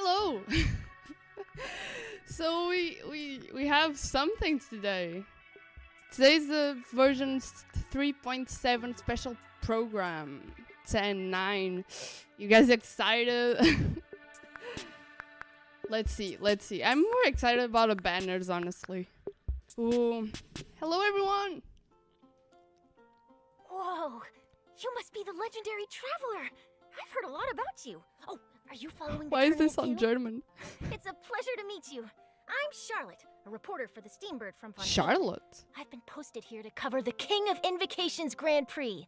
hello. So we have something today. Today's the version 3.7 special program 10.9. You guys excited? Let's see. I'm more excited about the banners, honestly. Ooh. Hello, everyone. Whoa, you must be the legendary traveler. I've heard a lot about you. Oh, are you following the Why is this tournament on too? German? It's a pleasure to meet you. I'm Charlotte, a reporter for the Steambird from Fontaine. Charlotte? I've been posted here to cover the King of Invocations Grand Prix.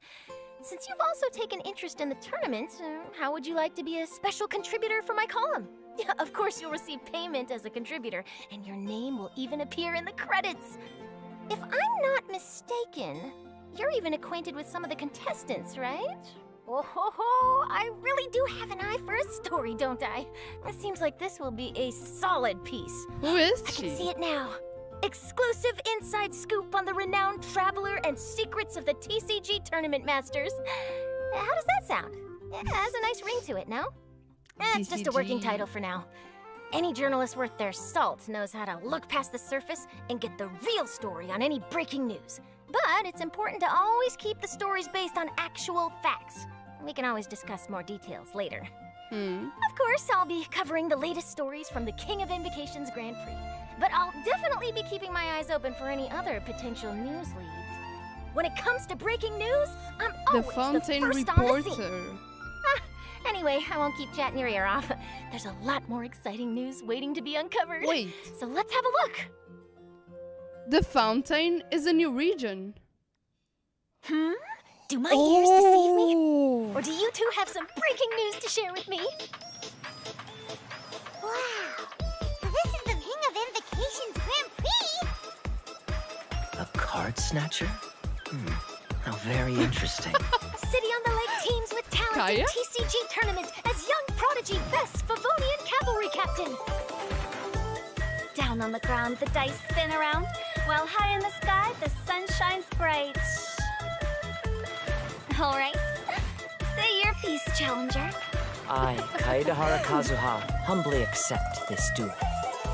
Since you've also taken interest in the tournament, how would you like to be a special contributor for my column? Yeah, of course you'll receive payment as a contributor, and your name will even appear in the credits. If I'm not mistaken, you're even acquainted with some of the contestants, right? Oh ho ho! I really do have an eye for a story, don't I? It seems like this will be a solid piece. Who is I she? can see it now. Exclusive inside scoop on the renowned traveler and secrets of the TCG Tournament Masters. How does that sound? It has a nice ring to it, no? It's just a working TCG. title for now. Any journalist worth their salt knows how to look past the surface and get the real story on any breaking news. But it's important to always keep the stories based on actual facts. We can always discuss more details later. Of course, I'll be covering the latest stories from the King of Invocations Grand Prix. But I'll definitely be keeping my eyes open for any other potential news leads. When it comes to breaking news, I'm The always the Fontaine first on the scene. reporter. Anyway, I won't keep chatting your ear off. There's a lot more exciting news waiting to be uncovered. Wait, So let's have a look. the Fontaine is a new region. Do my ears deceive me? Oh. Or do you two have some breaking news to share with me? Wow! So this is the King of Invocations Grand Prix? A card snatcher? How very interesting. City on the Lake teams with talent Kaya? in TCG tournament as young prodigy Bess Favonian Cavalry Captain. Down on the ground, the dice spin around, while high in the sky, the sun shines bright. All right, say your piece, challenger. I, Kaedahara Kazuha, humbly accept this duel.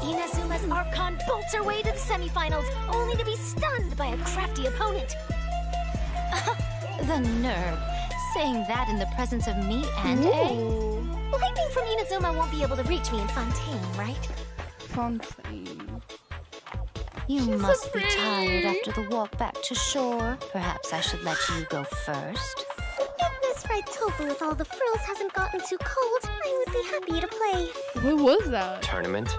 Inazuma's Archon bolts her way to the semifinals, only to be stunned by a crafty opponent. The nerve. Saying that in the presence of me and A? Ooh. Lightning from Inazuma won't be able to reach me in Fontaine, right? Fontaine. You She's so must be pretty. tired after the walk back to shore. Perhaps I should let you go first. If Miss Red Tofu with all the frills hasn't gotten too cold, I would be happy to play. What was that? Tournament?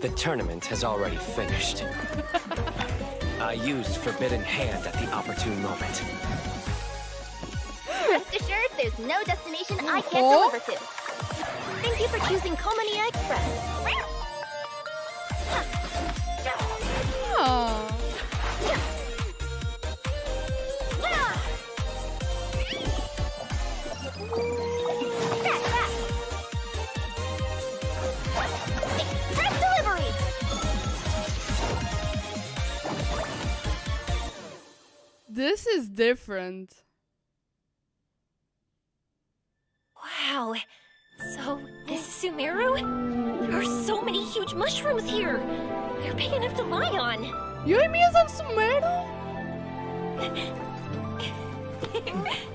The tournament has already finished. I used Forbidden Hand at the opportune moment. Rest assured, there's no destination I can't deliver to. Thank you for choosing Komania Express. Oh. Express delivery! This is different. Wow. So, this is Sumeru? There are so many huge mushrooms here. They're big enough to lie on. Yoi Miyazan Sumeru?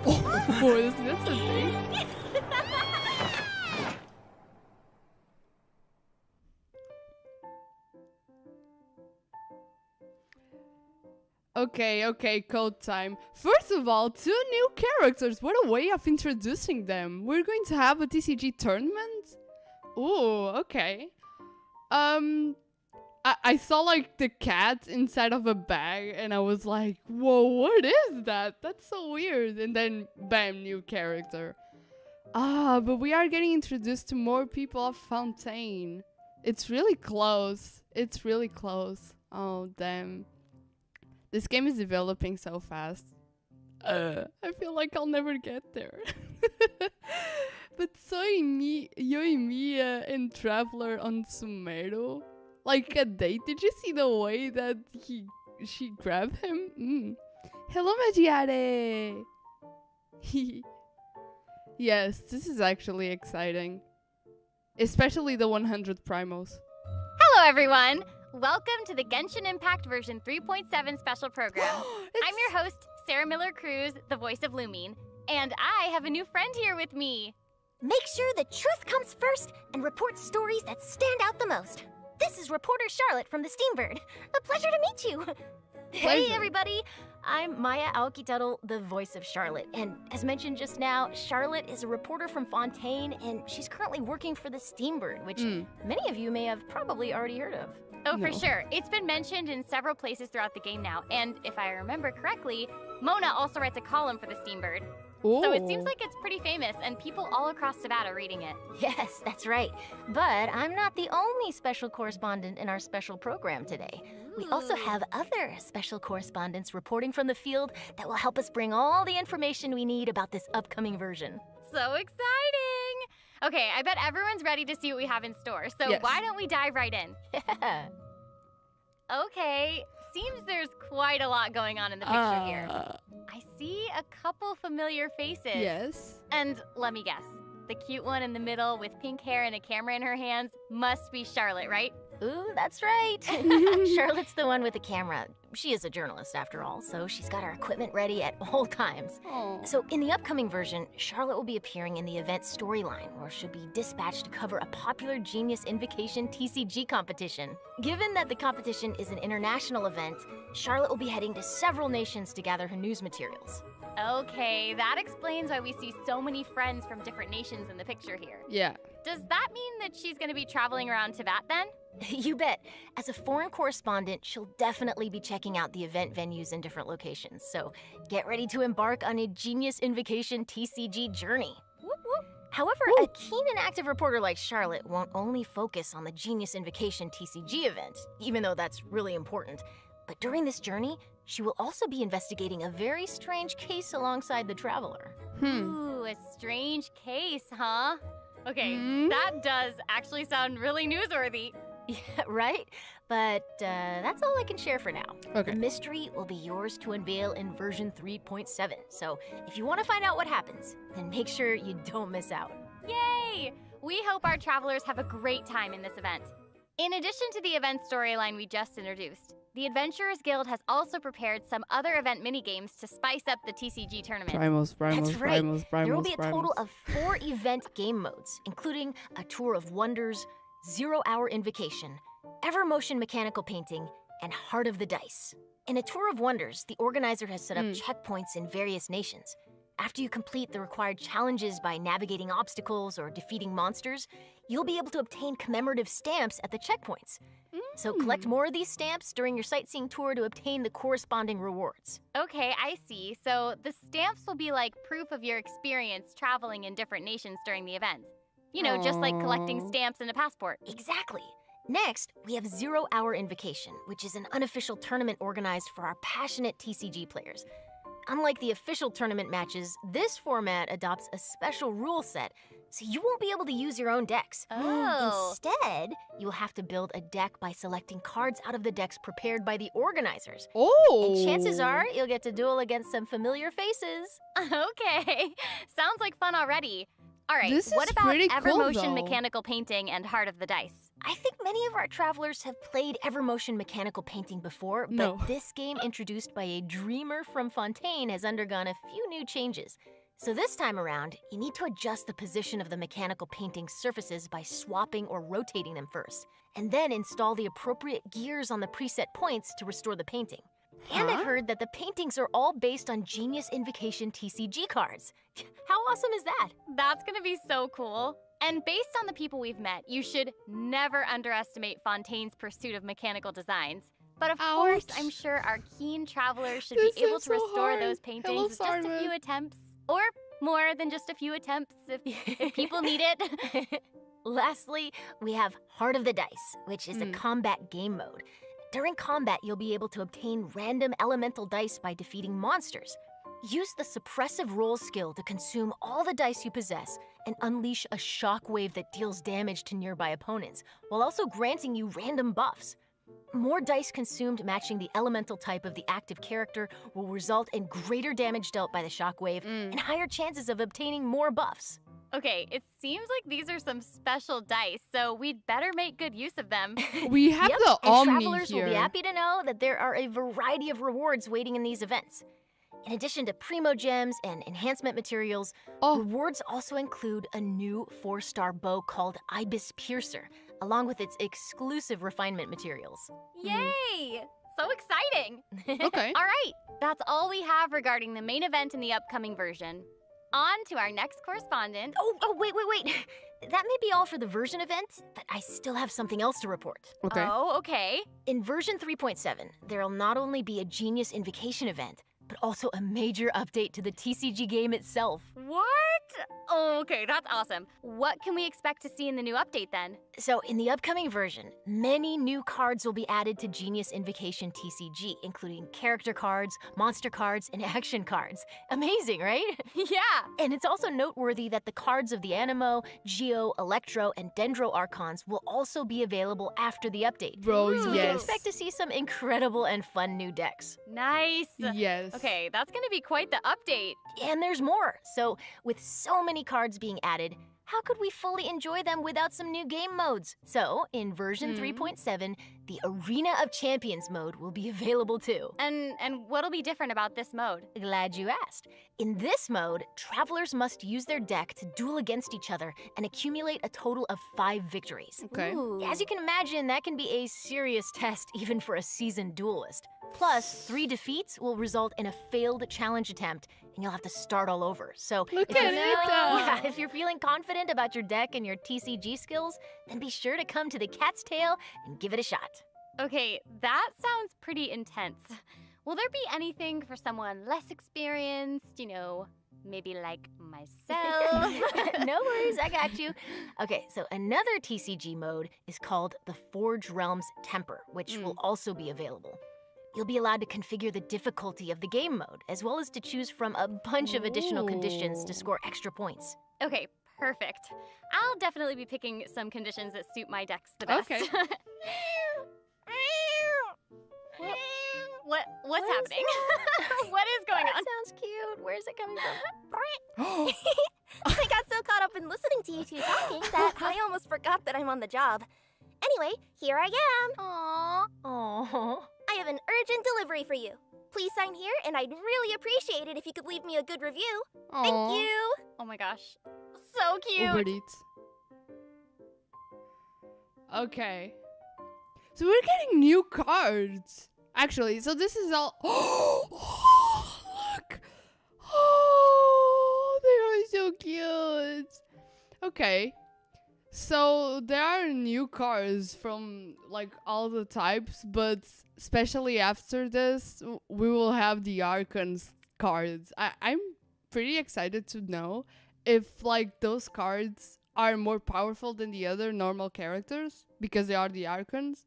Oh, is this a thing? Okay, code time. First of all, 2 new characters. What a way of introducing them. We're going to have a TCG tournament? Ooh, okay. I saw like the cat inside of a bag and I was like, whoa, what is that? That's so weird. And then bam, new character. But we are getting introduced to more people of Fontaine. It's really close. Oh, damn. This game is developing so fast. I feel like I'll never get there. But Yoimiya and Traveler on Sumeru. Like a date. Did you see the way that she grabbed him? Hello, Majiare. Yes, this is actually exciting. Especially the 100 primals. Hello, everyone. Welcome to the Genshin Impact version 3.7 special program. I'm your host, Sarah Miller-Cruz, the voice of Lumine, and I have a new friend here with me. Make sure the truth comes first and report stories that stand out the most. This is reporter Charlotte from the Steambird. A pleasure to meet you. Hey, Pleasure. everybody. I'm Maya Aokitaro, the voice of Charlotte. And as mentioned just now, Charlotte is a reporter from Fontaine, and she's currently working for the Steambird, which many of you may have probably already heard of. Oh, for No. sure. It's been mentioned in several places throughout the game now, and if I remember correctly, Mona also writes a column for the Steambird. So it seems Ooh. like it's pretty famous, and people all across Nevada are reading it. Yes, that's right. But I'm not the only special correspondent in our special program today. We also have other special correspondents reporting from the field that will help us bring all the information we need about this upcoming version. So exciting! Okay, I bet everyone's ready to see what we have in store, so Yes. why don't we dive right in? Okay, seems there's quite a lot going on in the picture here. I see a couple familiar faces. Yes. And let me guess, the cute one in the middle with pink hair and a camera in her hands must be Charlotte, right? Ooh, that's right. Charlotte's the one with the camera. She is a journalist after all, so she's got her equipment ready at all times. Oh. So in the upcoming version, Charlotte will be appearing in the event storyline, where she'll be dispatched to cover a popular Genius Invocation TCG competition. Given that the competition is an international event, Charlotte will be heading to several nations to gather her news materials. Okay, that explains why we see so many friends from different nations in the picture here. Yeah. Does that mean that she's gonna be traveling around Tibet then? You bet. As a foreign correspondent, she'll definitely be checking out the event venues in different locations, so get ready to embark on a Genius Invocation TCG journey. Whoop, whoop. However, a keen and active reporter like Charlotte won't only focus on the Genius Invocation TCG event, even though that's really important. But during this journey, she will also be investigating a very strange case alongside the traveler. Ooh, a strange case, huh? Okay, Hmm? that does actually sound really newsworthy. Yeah, right? But that's all I can share for now. Okay. The mystery will be yours to unveil in version 3.7. So if you want to find out what happens, then make sure you don't miss out. Yay! We hope our travelers have a great time in this event. In addition to the event storyline we just introduced, the Adventurers Guild has also prepared some other event minigames to spice up the TCG tournament. Primals, primals, That's right. primals, primals, There will be a total primals. of 4 event game modes, including a Tour of Wonders, 0-Hour Invocation, Evermotion Mechanical Painting, and Heart of the Dice. In a Tour of Wonders, the organizer has set up checkpoints in various nations. After you complete the required challenges by navigating obstacles or defeating monsters, you'll be able to obtain commemorative stamps at the checkpoints. So collect more of these stamps during your sightseeing tour to obtain the corresponding rewards. Okay, I see. So the stamps will be like proof of your experience traveling in different nations during the event. You know, just like collecting Aw. stamps in a passport. Exactly. Next, we have 0-Hour Invocation, which is an unofficial tournament organized for our passionate TCG players. Unlike the official tournament matches, this format adopts a special rule set, so you won't be able to use your own decks. Oh. Instead, you'll have to build a deck by selecting cards out of the decks prepared by the organizers. Oh. And chances are you'll get to duel against some familiar faces. Okay, sounds like fun already. All right, This what is about pretty cool, Evermotion though. Mechanical Painting and Heart of the Dice? I think many of our travelers have played Evermotion Mechanical Painting before, but No. this game introduced by a dreamer from Fontaine has undergone a few new changes. So this time around, you need to adjust the position of the mechanical painting surfaces by swapping or rotating them first, and then install the appropriate gears on the preset points to restore the painting. And Huh? I've heard that the paintings are all based on Genius Invocation TCG cards. How awesome is that? That's gonna be so cool. And based on the people we've met, you should never underestimate Fontaine's pursuit of mechanical designs. But of course, Ouch. I'm sure our keen travelers should This be able is to so restore hard. those paintings Hello, with just a Sarma. few attempts. Or more than just a few attempts if people need it. Lastly, we have Heart of the Dice, which is a Hmm. combat game mode. During combat, you'll be able to obtain random elemental dice by defeating monsters. Use the suppressive roll skill to consume all the dice you possess and unleash a shockwave that deals damage to nearby opponents, while also granting you random buffs. More dice consumed matching the elemental type of the active character will result in greater damage dealt by the shockwave and higher chances of obtaining more buffs. Okay, it seems like these are some special dice, so we'd better make good use of them. We have Yep, the and Omni travelers will here. be happy to know that there are a variety of rewards waiting in these events. In addition to Primo Gems and enhancement materials, Oh. rewards also include a new 4-star bow called Ibis Piercer, along with its exclusive refinement materials. Yay! So exciting! Okay. All right, that's all we have regarding the main event in the upcoming version. On to our next correspondent. Wait. That may be all for the version event, but I still have something else to report. Okay. Oh, okay. In version 3.7, there'll not only be a Genius Invocation event, but also a major update to the TCG game itself. What? Oh, okay, that's awesome. What can we expect to see in the new update then? So, in the upcoming version, many new cards will be added to Genius Invocation TCG, including character cards, monster cards, and action cards. Amazing, right? Yeah. And it's also noteworthy that the cards of the Animo, Geo, Electro, and Dendro Archons will also be available after the update. Bro, So we can yes. expect to see some incredible and fun new decks. Nice. Yes. Okay, that's gonna be quite the update. And there's more. So, with so many cards being added, how could we fully enjoy them without some new game modes? So, in version 3.7, the Arena of Champions mode will be available too. And what'll be different about this mode? Glad you asked. In this mode, travelers must use their deck to duel against each other and accumulate a total of 5 victories. Okay. As you can imagine, that can be a serious test even for a seasoned duelist. Plus, 3 defeats will result in a failed challenge attempt, and you'll have to start all over. So, Look if you're at it, feeling, if you're feeling confident about your deck and your TCG skills, then be sure to come to the Cat's Tail and give it a shot. Okay, that sounds pretty intense. Will there be anything for someone less experienced, maybe like myself? No worries, I got you. Okay, so another TCG mode is called the Forge Realms Temper, which will also be available. You'll be allowed to configure the difficulty of the game mode, as well as to choose from a bunch of additional conditions to score extra points. Okay, perfect. I'll definitely be picking some conditions that suit my decks the best. Okay. What's happening? What is going on? Sounds cute. Where's it coming from? I got so caught up in listening to you two talking that I almost forgot that I'm on the job. Anyway, here I am. Aww. Aww. I have an urgent delivery for you. Please sign here, and I'd really appreciate it if you could leave me a good review. Thank you. Oh my gosh. So cute. Uber Eats. Okay. So we're getting new cards. Actually, so this is all. Oh, look. Oh, they are so cute. Okay. So there are new cards from like all the types, but especially after this, we will have the Archons cards. I'm pretty excited to know if like those cards are more powerful than the other normal characters because they are the Archons.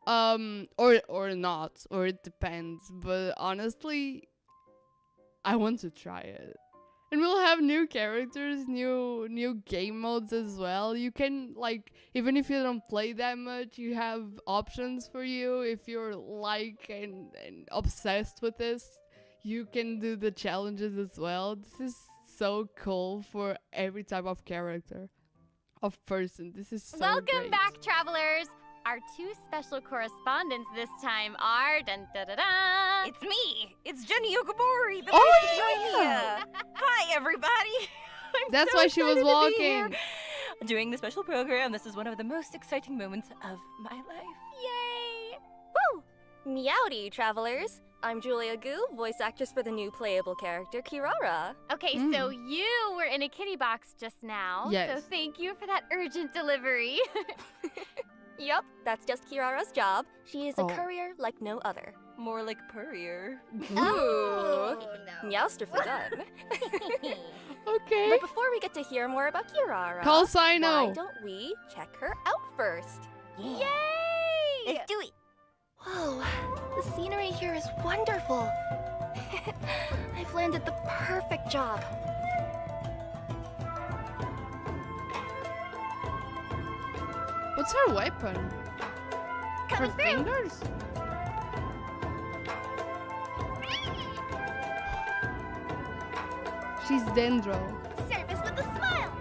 Or not, or it depends. But honestly, I want to try it. And we'll have new characters, new game modes as well. You can, like, even if you don't play that much, you have options for you. If you're like and obsessed with this, you can do the challenges as well. This is so cool for every type of character, of person. This is so Welcome great. back, travelers. Our 2 special correspondents this time are dun-da-da-da. It's me. It's Jenny Okabori, the Oh, voice of Yoimiya. Hi, everybody. I'm That's so why she was excited to be here. walking. Doing the special program. This is one of the most exciting moments of my life. Yay! Woo! Meowdy, travelers. I'm Julia Gu, voice actress for the new playable character, Kirara. Okay, so you were in a kitty box just now. Yes. So thank you for that urgent delivery. Yup, that's just Kirara's job. She is a Oh. courier like no other. More like Purrier. Ooh. Meowster for done. Okay. But before we get to hear more about Kirara, Call why Sino. don't we check her out first? Yay! Let's do it. Whoa, the scenery here is wonderful. I've landed the perfect job. What's her weapon? Coming Her through. fingers? She's Dendro. Service with a smile.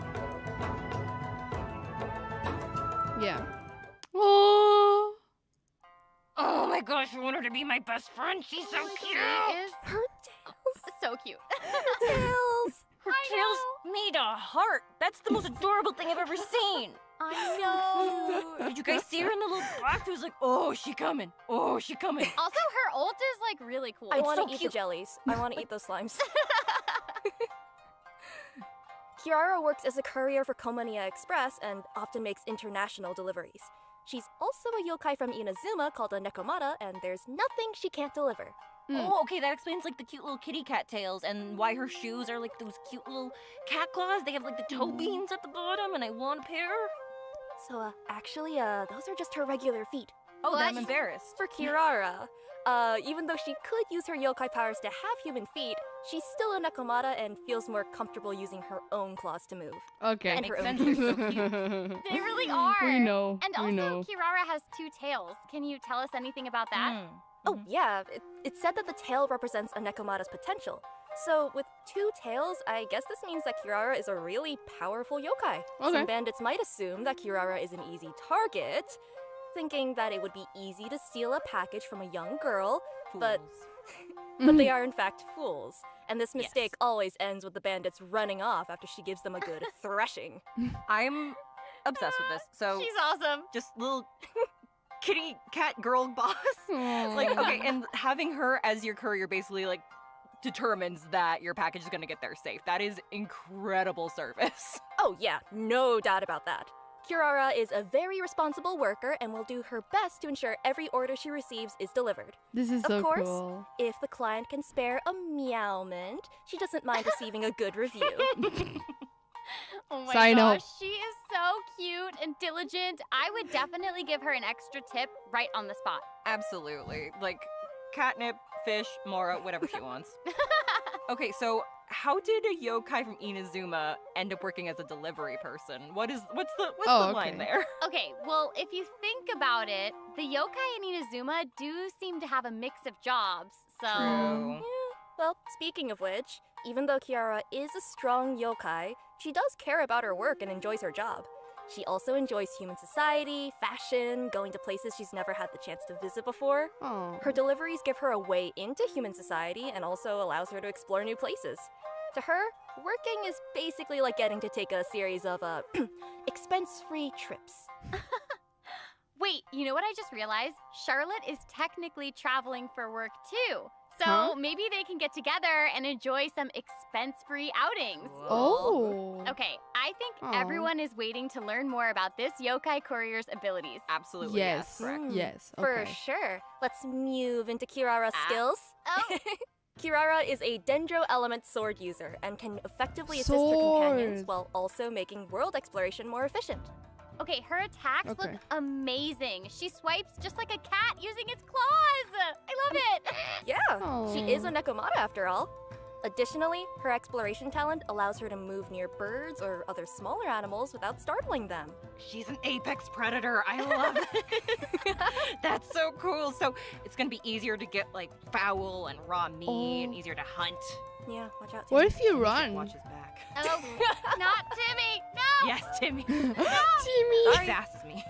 Yeah. Oh. Oh my gosh, I want her to be my best friend. She's so cute. Is so cute. Tails! Her tail's made a heart. That's the most adorable thing I've ever seen. I know. Did you guys see her in the little box? It was like, oh, she coming. Oh, she coming. Also, her ult is like really cool. I want to so eat cute. the jellies. I want to eat those slimes. Kiara works as a courier for Komaniya Express and often makes international deliveries. She's also a yokai from Inazuma called a Nekomata, and there's nothing she can't deliver. Oh, okay, that explains like the cute little kitty cat tails and why her shoes are like those cute little cat claws. They have like the toe beans at the bottom, and I want a pair. So, actually, those are just her regular feet. Oh, then I'm What? embarrassed. For Kirara, even though she could use her yokai powers to have human feet, she's still a Nekomata and feels more comfortable using her own claws to move. Okay. And her own sense, they're so cute. They really are. We know. And we also, know. Kirara has 2 tails. Can you tell us anything about that? Oh, yeah, it's said that the tail represents a Nekomata's potential. So, with 2 tails, I guess this means that Kirara is a really powerful yokai. Okay. Some bandits might assume that Kirara is an easy target, thinking that it would be easy to steal a package from a young girl, but they are in fact fools. And this mistake always ends with the bandits running off after she gives them a good threshing. I'm obsessed with this. So She's awesome. just little kitty cat girl boss. Aw. Like, okay, and having her as your courier basically like determines that your package is gonna get there safe. That is incredible service. Oh yeah, no doubt about that. Kirara is a very responsible worker and will do her best to ensure every order she receives is delivered. This is Of so course, cool. if the client can spare a meowment, she doesn't mind receiving a good review. Oh my Sign up. gosh, she is so cute and diligent. I would definitely give her an extra tip right on the spot. Absolutely. Like catnip, fish, Mora, whatever she wants. Okay, so how did a yokai from Inazuma end up working as a delivery person? What's the line okay. there? Okay, well, if you think about it, the yokai in Inazuma do seem to have a mix of jobs, so... True. Well, speaking of which, even though Kiara is a strong yokai, she does care about her work and enjoys her job. She also enjoys human society, fashion, going to places she's never had the chance to visit before. Aw. Her deliveries give her a way into human society and also allows her to explore new places. To her, working is basically like getting to take a series of expense-free trips. Wait, you know what I just realized? Charlotte is technically traveling for work too. So Huh? maybe they can get together and enjoy some expense-free outings. Oh. Okay, I think Aw. everyone is waiting to learn more about this yokai courier's abilities. Absolutely. Yes. Correct. Yes. For Okay. sure. Let's move into Kirara's skills. Oh, Kirara is a Dendro element sword user and can effectively assist her companions Sword. while also making world exploration more efficient. okay, her attacks look Okay. amazing. She swipes just like a cat using its claws. I love it. Yeah, she is a Aw. Nekomata after all. Additionally, her exploration talent allows her to move near birds or other smaller animals without startling them. She's an apex predator. I love it. That's so cool. So it's gonna be easier to get like fowl and raw meat and Oh. easier to hunt. Yeah, watch out. What Timmy. if you Should run? Watch his back. Oh, not Timmy. No. Yes, Timmy. Timmy. Sass me.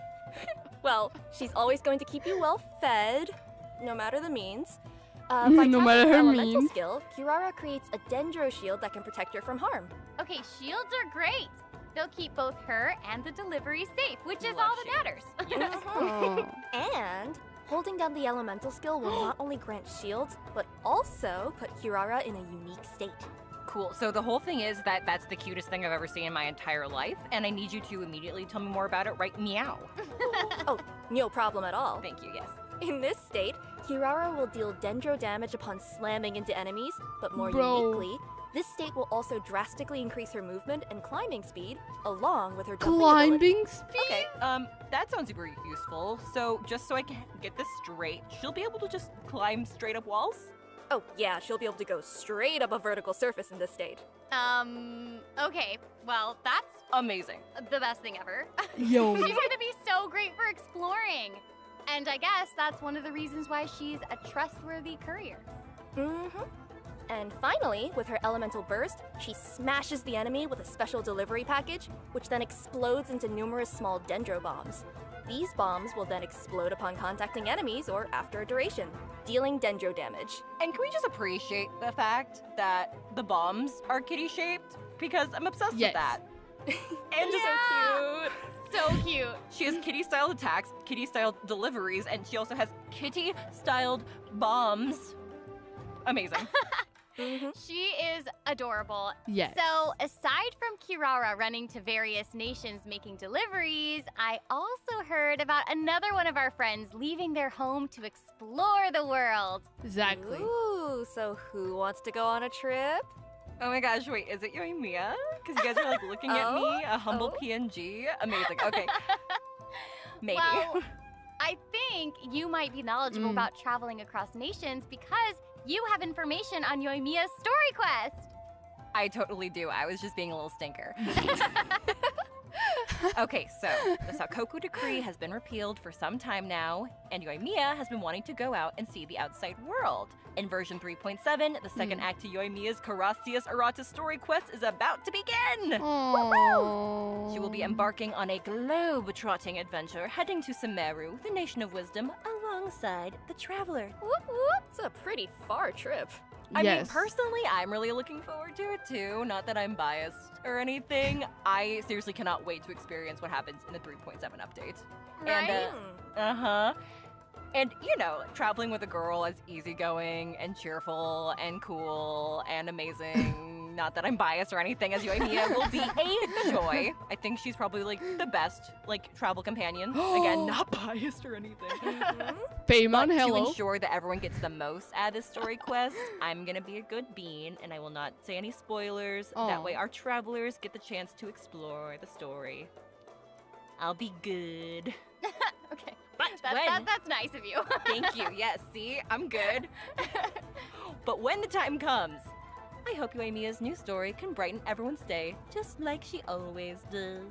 Well, she's always going to keep you well fed, no matter the means. By No tapping matter her elemental means. skill, Kirara creates a Dendro shield that can protect her from harm. Okay, shields are great. They'll keep both her and the delivery safe, which is Love all that matters. Aw. And holding down the elemental skill will not only grant shields, but also put Kirara in a unique state. Cool. So the whole thing is that that's the cutest thing I've ever seen in my entire life, and I need you to immediately tell me more about it. Right? Meow. Oh, no problem at all. Thank you. Yes. In this state, Kirara will deal Dendro damage upon slamming into enemies, but more Bro. uniquely, this state will also drastically increase her movement and climbing speed, along with her jumping ability. Climbing speed? Okay. That sounds super useful. So just so I can get this straight, she'll be able to just climb straight up walls. Oh yeah, she'll be able to go straight up a vertical surface in this state. Okay, well, that's Amazing. the best thing ever. Yo. She's gonna be so great for exploring. And I guess that's one of the reasons why she's a trustworthy courier. Mm-hmm. And finally, with her elemental burst, she smashes the enemy with a special delivery package, which then explodes into numerous small dendro bombs. These bombs will then explode upon contacting enemies or after a duration, dealing dendro damage. And can we just appreciate the fact that the bombs are kitty-shaped? Because I'm obsessed with that. And So cute. So cute. she has kitty-styled attacks, kitty-styled deliveries, and she also has kitty-styled bombs. Amazing. She is adorable. Yes. So, aside from Kirara running to various nations making deliveries, I also heard about another one of our friends leaving their home to explore the world. Exactly. Ooh, so who wants to go on a trip? Oh my gosh, wait, is it Yoimiya? Because you guys are like looking at me, a humble PNG. Amazing, okay. Maybe. Well, I think you might be knowledgeable about traveling across nations because you have information on Yoimiya's story quest. I totally do. I was just being a little stinker. Okay, so the Sakoku Decree has been repealed for some time now, and Yoimiya has been wanting to go out and see the outside world. In version 3.7, the second act to Yoimiya's Carassius Errata story quest is about to begin! Aww. She will be embarking on a globe-trotting adventure, heading to Sumeru, the Nation of Wisdom, alongside the Traveler. Whoop whoop. It's a pretty far trip. I mean, Yes. personally, I'm really looking forward to it too. Not that I'm biased or anything. I seriously cannot wait to experience what happens in the 3.7 update. Right? And, and, you know, traveling with a girl is easygoing and cheerful and cool and amazing. Not that I'm biased or anything, as Yoimiya will be a joy. I think she's probably, like, the best, like, travel companion. Again, not biased or anything. Paimon, But hello. to ensure that everyone gets the most out of this story quest, I'm gonna be a good bean, and I will not say any spoilers. Aw. That way our travelers get the chance to explore the story. I'll be good. Okay. But That's nice of you. Thank you. Yes, see? I'm good. But when the time comes, I hope Yoimiya's new story can brighten everyone's day, just like she always does.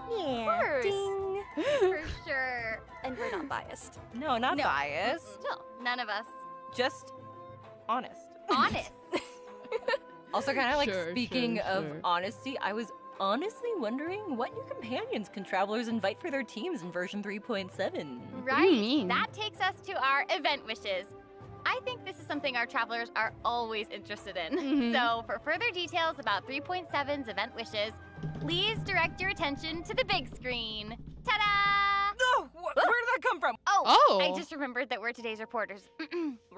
Of Ding. For sure. And we're not biased. No, not No. biased. Still, none of us. Just honest. Honest. Also, kind of like Sure, speaking sure, of sure. honesty, I was honestly wondering what new companions can travelers invite for their teams in version 3.7? Right. mean? That takes us to our event wishes. I think this is something our travelers are always interested in. Mhm. So, for further details about 3.7's event wishes, please direct your attention to the big screen. Ta-da! No! Where did that come from? Oh. I just remembered that we're today's reporters.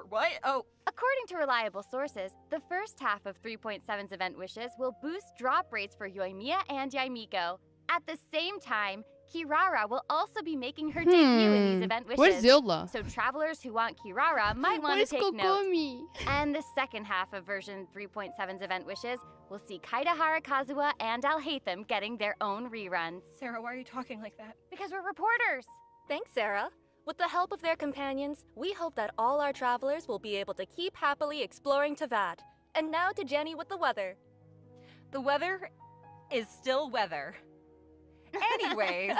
What? Oh, According to reliable sources, the first half of 3.7's event wishes will boost drop rates for Yoimiya and Yaimiko. At the same time, Kirara will also be making her debut in these event wishes. Where's Zilda? So travelers who want Kirara might want Where's to take note. Kokomi? And the second half of version 3.7's event wishes will see Kaidahara Kazuha and Alhaitham getting their own reruns. Sarah, why are you talking like that? Because we're reporters. Thanks, Sarah. With the help of their companions, we hope that all our travelers will be able to keep happily exploring Tavad. And now to Jenny with the weather. The weather is still weather. Anyways,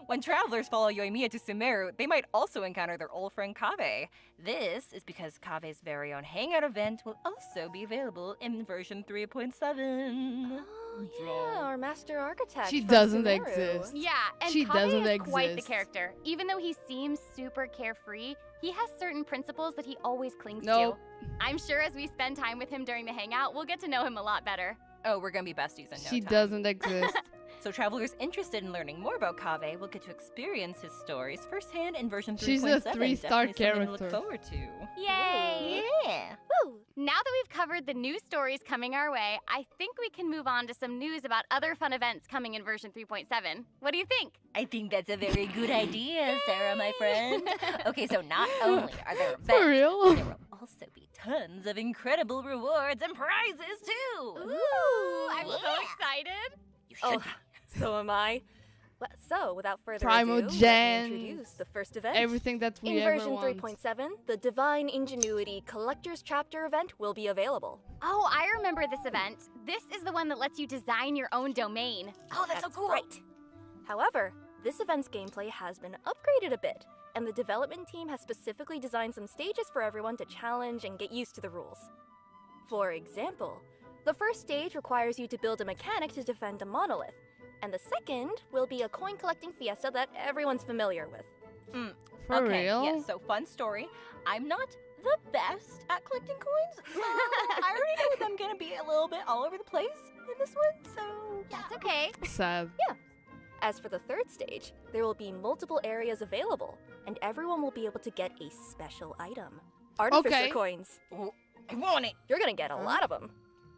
when travelers follow Yoimiya to Sumeru, they might also encounter their old friend Kave. This is because Kave's very own hangout event will also be available in version 3.7. Oh, yeah, our master architect. She from doesn't Sumeru. exist. Yeah, and She Kave doesn't is quite the exist. character. Even though he seems super carefree, he has certain principles that he always clings Nope. to. I'm sure as we spend time with him during the hangout, we'll get to know him a lot better. Oh, we're gonna be besties in no She time. doesn't exist. So travelers interested in learning more about Kave will get to experience his stories firsthand in version 3.7. She's a 3-star Definitely something to look character. forward to. Yay! Yeah. Woo! Now that we've covered the new stories coming our way, I think we can move on to some news about other fun events coming in version 3.7. What do you think? I think that's a very good idea, Sarah, my friend. Okay, so not only are there events, For real? there will also be tons of incredible rewards and prizes too. Ooh, I'm so excited. You should Oh, so am I. So, without further Primogen. ado, let me introduce the first event. Everything that we In ever version want. 3.7, the Divine Ingenuity Collector's Chapter event will be available. Oh, I remember this event. This is the one that lets you design your own domain. Oh, that's so cool! Right. However, this event's gameplay has been upgraded a bit, and the development team has specifically designed some stages for everyone to challenge and get used to the rules. For example, the first stage requires you to build a mechanic to defend a monolith. And the second will be a coin collecting fiesta that everyone's familiar with. For real? Yeah, so fun story. I'm not the best at collecting coins, so I already know that I'm gonna be a little bit all over the place in this one, so yeah. That's okay. Sad. As for the third stage, there will be multiple areas available, and everyone will be able to get a special item. Artificer Okay. coins. Ooh, I want it. You're gonna get a lot of them.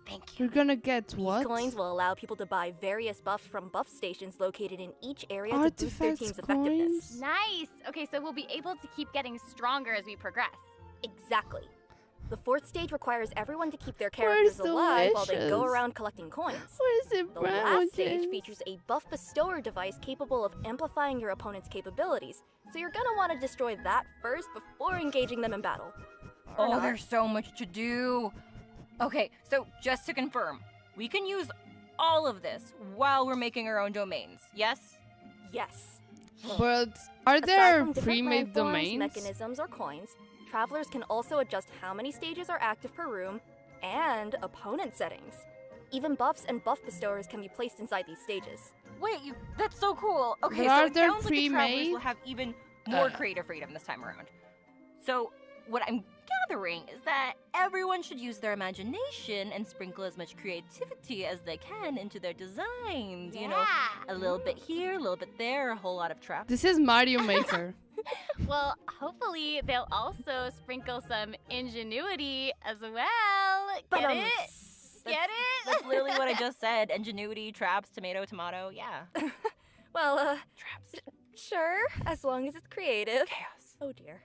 Thank you. You're gonna get what? These coins will allow people to buy various buffs from buff stations located in each area to boost their Artifacts team's effectiveness. coins? Nice. Okay, so we'll be able to keep getting stronger as we progress. Exactly. The fourth stage requires everyone to keep their characters alive while they go delicious? around collecting coins. Where's the The last stage mountains? features a buff bestower device capable of amplifying your opponent's capabilities, so you're gonna want to destroy that first before engaging them in battle. Or Oh, not. there's so much to do. Okay, so just to confirm, we can use all of this while we're making our own domains, yes? Yes. But are Aside there from different pre-made landforms, domains? mechanisms, or coins, travelers can also adjust how many stages are active per room and opponent settings. Even buffs and buff bestowers can be placed inside these stages. Wait, that's so cool. Okay, But so are it there sounds like the travelers pre-made? will have even more creative freedom this time around. So what I'm gathering is that everyone should use their imagination and sprinkle as much creativity as they can into their designs. You know, a little bit here, a little bit there, a whole lot of traps. This is Mario Maker. Well, hopefully they'll also sprinkle some ingenuity as well. Get But, it? Get it? That's literally what I just said. Ingenuity, traps, tomato, tomato. Yeah. Well, Traps. sure, as long as it's creative. Chaos. Oh dear.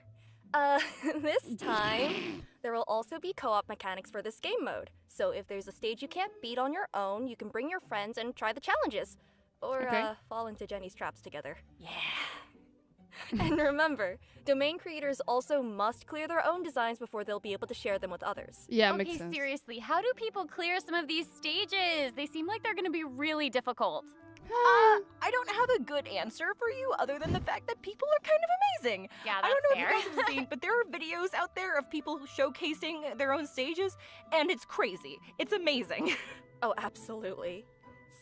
This time, there will also be co-op mechanics for this game mode. So if there's a stage you can't beat on your own, you can bring your friends and try the challenges. Or, Okay. fall into Jenny's traps together. Yeah. And remember, domain creators also must clear their own designs before they'll be able to share them with others. Yeah, Okay, makes sense. seriously, how do people clear some of these stages? They seem like they're gonna be really difficult. I don't have a good answer for you other than the fact that people are kind of amazing. Yeah, I that's don't know fair. if you guys have seen, but there are videos out there of people showcasing their own stages, and it's crazy. It's amazing. Oh, absolutely.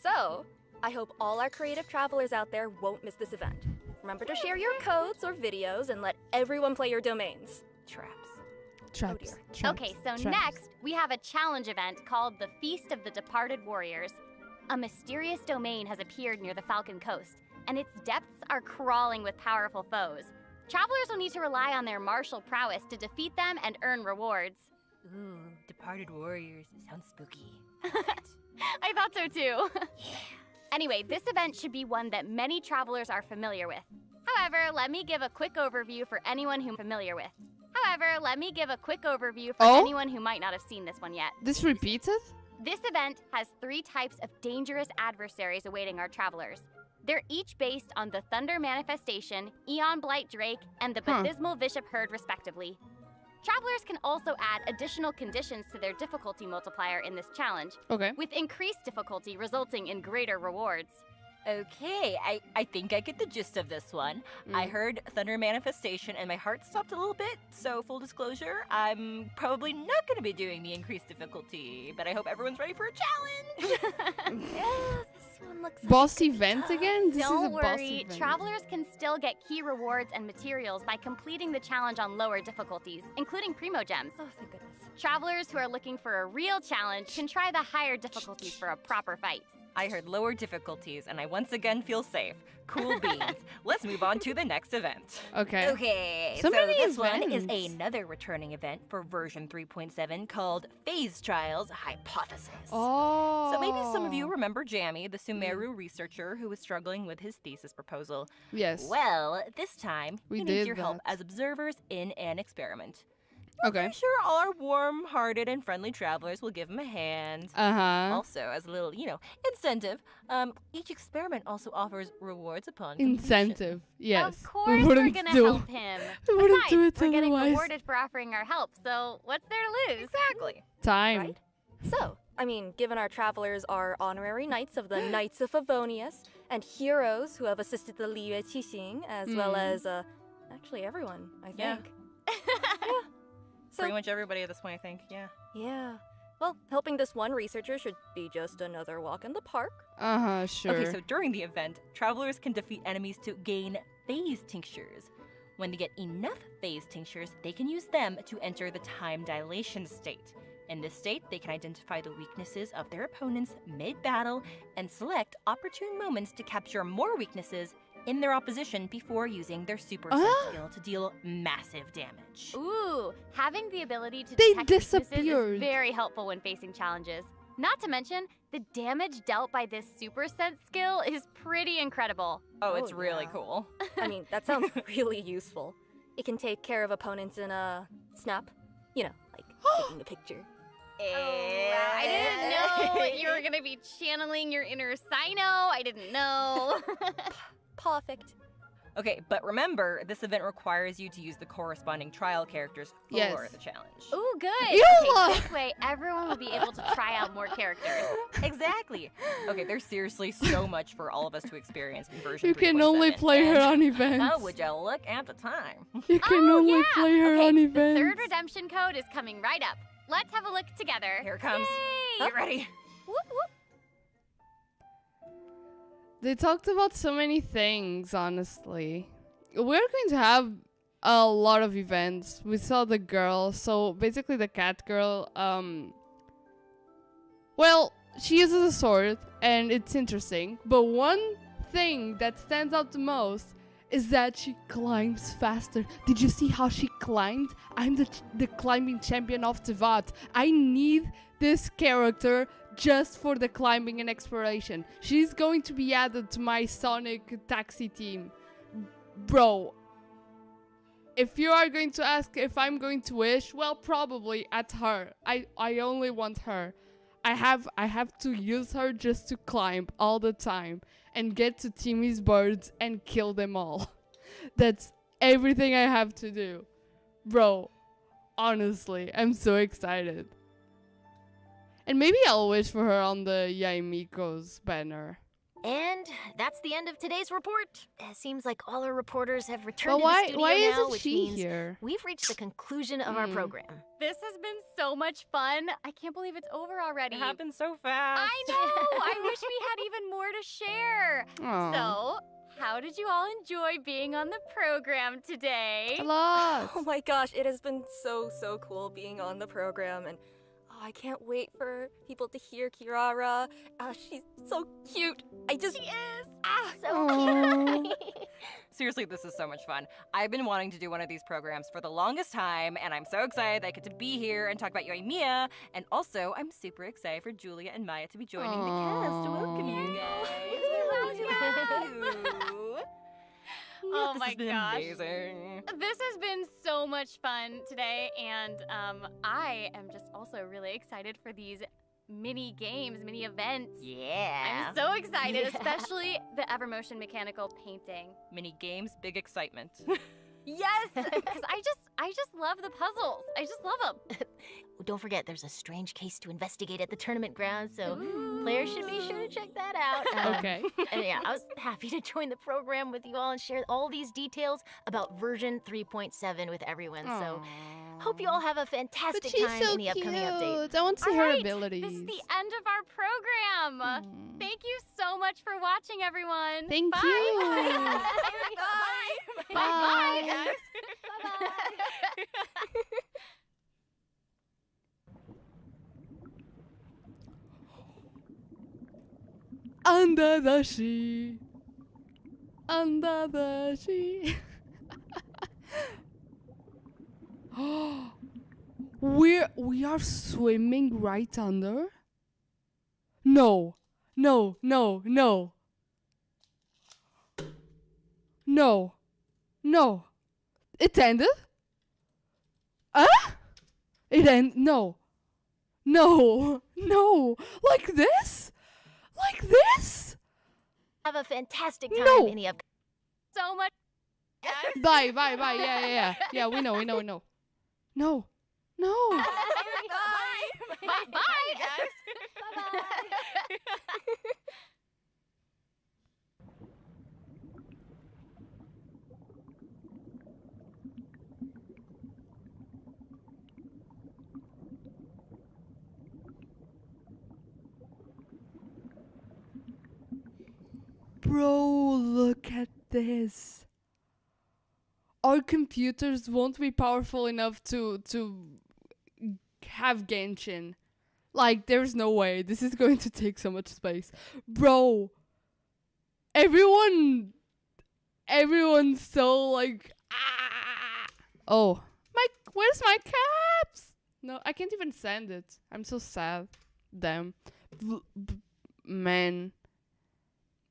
So, I hope all our creative travelers out there won't miss this event. Remember to share your codes or videos and let everyone play your domains. Traps. Traps. dear. Traps. Okay, so traps. next we have a challenge event called the Feast of the Departed Warriors. A mysterious domain has appeared near the Falcon Coast, and its depths are crawling with powerful foes. Travelers will need to rely on their martial prowess to defeat them and earn rewards. Ooh, departed warriors. Sounds spooky. I thought so too. Anyway, this event should be one that many travelers are familiar with. However, let me give a quick overview for anyone who's familiar with. Oh? Anyone who might not have seen this one yet. This repeated? This event has 3 types of dangerous adversaries awaiting our travelers. They're each based on the Thunder Manifestation, Eon Blight Drake, and the Baptismal Bishop Herd, respectively. Travelers can also add additional conditions to their difficulty multiplier in this challenge, Okay. with increased difficulty resulting in greater rewards. Okay, I think I get the gist of this one. I heard Thunder Manifestation and my heart stopped a little bit, so full disclosure, I'm probably not going to be doing the increased difficulty, but I hope everyone's ready for a challenge! Yeah, this one looks Boss event again? This is a Don't boss worry, event. travelers can still get key rewards and materials by completing the challenge on lower difficulties, including Primo Gems. Oh, thank goodness. Travelers who are looking for a real challenge can try the higher difficulties for a proper fight. I heard lower difficulties, and I once again feel safe. Cool beans. Let's move on to the next event. Okay. Okay, So many this one is events. another returning event for version 3.7 called Phase Trials Hypothesis. Oh. So maybe some of you remember Jammy, the Sumeru researcher who was struggling with his thesis proposal. Yes. Well, this time, We he did needs your help that. as observers in an experiment. Okay. I'm sure all our warm-hearted and friendly travelers will give him a hand. Uh-huh. Also, as a little, incentive, each experiment also offers rewards upon completion. Incentive. Yes. Of course we we're wouldn't gonna do. help him. We wouldn't Besides, do it we're getting otherwise. rewarded for offering our help, so what's there to lose? Exactly. Time. Right? So, given our travelers are honorary knights of the Knights of Favonius and heroes who have assisted the Liyue Qixing, as well as, actually everyone, I think. Yeah. So, Pretty much everybody at this point, I think. Yeah. yeah. Well, helping this one researcher should be just another walk in the park. Sure. Okay, so during the event, travelers can defeat enemies to gain phase tinctures. When they get enough phase tinctures, they can use them to enter the time dilation state. In this state, they can identify the weaknesses of their opponents mid-battle and select opportune moments to capture more weaknesses in their opposition before using their super sense skill to deal massive damage. Ooh, having the ability to They detect weaknesses disappeared. is very helpful when facing challenges. Not to mention, the damage dealt by this super sense skill is pretty incredible. Oh, it's really cool. I mean, that sounds really useful. It can take care of opponents in a snap. You know, like taking a picture. I didn't know you were gonna be channeling your inner Sino. I didn't know. Perfect. Okay, but remember, this event requires you to use the corresponding trial characters for Yes. the challenge. Ooh, good. Yola! Okay, this way, everyone will be able to try out more characters. Exactly. Okay, there's seriously so much for all of us to experience in version You can only 3.7, play her and on events. how would you look at the time? You can only play her okay, on the events. third redemption code is coming right up. Let's have a look together. Here it comes. Yay! Get ready. Whoop, whoop. They talked about so many things, honestly. We're going to have a lot of events. We saw the girl, so basically the cat girl, well, she uses a sword, and it's interesting. But one thing that stands out the most is that she climbs faster. Did you see how she climbed? I'm the climbing champion of Tevat. I need this character just for the climbing and exploration. She's going to be added to my Sonic taxi team. Bro, if you are going to ask if I'm going to wish, well, probably at her. I only want her. I have to use her just to climb all the time and get to Timmy's birds and kill them all. That's everything I have to do. Bro, honestly, I'm so excited. And maybe I'll wish for her on the Yaimiko's banner. And that's the end of today's report. It seems like all our reporters have But returned to the why studio now, isn't which she means here? we've reached the conclusion of our program. This has been so much fun. I can't believe it's over already. It happened so fast. I know. I wish we had even more to share. Aw. So, how did you all enjoy being on the program today? A lot. Oh my gosh, it has been so cool being on the program, and I can't wait for people to hear Kirara. She's so cute. She is. Aw. Seriously, this is so much fun. I've been wanting to do one of these programs for the longest time, and I'm so excited that I get to be here and talk about Yoimiya. And also, I'm super excited for Julia and Maya to be joining the cast. Welcome, you guys. Oh This my has been gosh. amazing. This has been so much fun today, and I am just also really excited for these mini games, mini events. Yeah. I'm so excited, especially the Evermotion mechanical painting. Mini games, big excitement. Yes, because I just love the puzzles. I just love them. Don't forget, there's a strange case to investigate at the tournament grounds, so players should be sure to check that out. Okay. And yeah, I was happy to join the program with you all and share all these details about version 3.7 with everyone. So hope you all have a But fantastic she's time so in the upcoming update. cute. I want to see All her right, abilities. This is the end of our program. Thank you so much for watching, everyone. Thank Bye. you. Bye. Bye. Bye, guys. Under the sea. Under the sea. We are swimming right under? No. No, no, no. No. No. It ended? It ended? No. No. No. Like this? Like this? Have a fantastic time No. in the upcoming. So much. Bye, bye, bye. Yeah. Yeah, we know. No. No. Bye. Bye, guys. Bro, look at this. Our computers won't be powerful enough to have Genshin. Like, there's no way. This is going to take so much space. Bro, everyone's so like, ah. Oh, where's my caps? No, I can't even send it. I'm so sad. Damn. Man.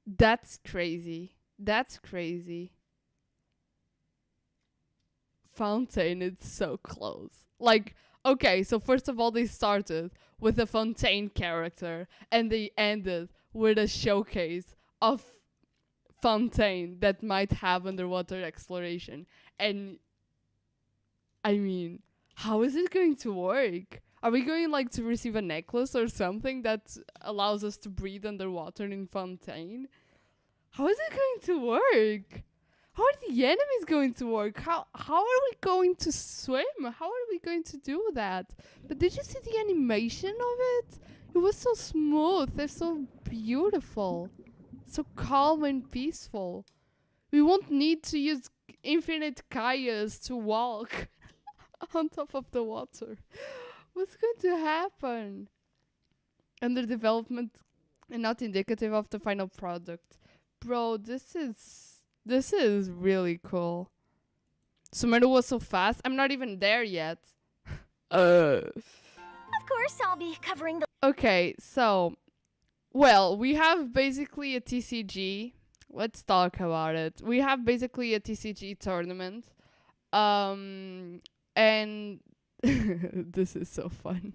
That's crazy. That's crazy. Fontaine is so close. Like, okay, so first of all, they started with a Fontaine character and they ended with a showcase of Fontaine that might have underwater exploration. And I mean, how is it going to work? Are we going like to receive a necklace or something that allows us to breathe underwater in Fontaine? How is it going to work? How are the enemies going to work? How are we going to swim? How are we going to do that? But did you see the animation of it? It was so smooth. They're so beautiful. So calm and peaceful. We won't need to use infinite kayas to walk on top of the water. What's going to happen? Under development and not indicative of the final product. Bro, this is really cool. Sumeru was so fast. I'm not even there yet. Of course, I'll be covering the... Okay, so... Well, we have basically a TCG. Let's talk about it. We have basically a TCG tournament. And... this is so fun.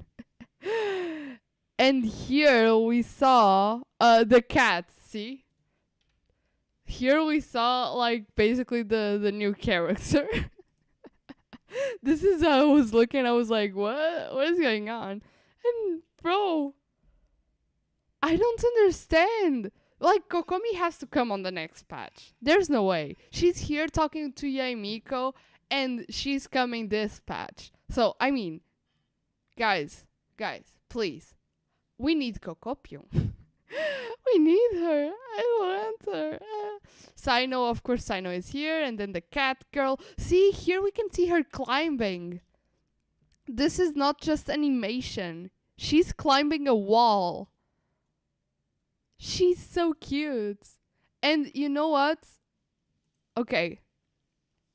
And here we saw the cat, see? Here we saw, like, basically the new character. This is how I was looking. I was like, what? What is going on? And, bro, I don't understand. Like, Kokomi has to come on the next patch. There's no way. She's here talking to Yaimiko, and she's coming this patch. So, I mean, guys, please. We need Kokopyo. We need her. I want her. Sino, of course, Sino is here. And then the cat girl. See, here we can see her climbing. This is not just animation. She's climbing a wall. She's so cute. And you know what? Okay.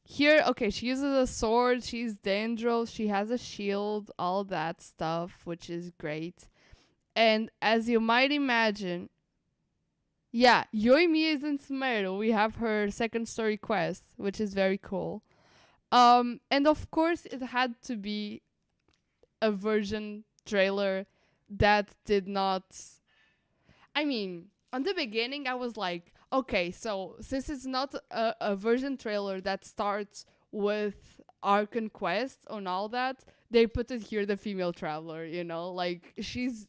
Here, okay, she uses a sword. She's Dendro. She has a shield. All that stuff, which is great. And as you might imagine, yeah, Yoimi is in Sumeru. We have her second story quest, which is very cool. And of course, it had to be a version trailer that did not... I mean, on the beginning, I was like, okay, so since it's not a version trailer that starts with Archon Quest and all that, they put it here, the female traveler, you know? Like, she's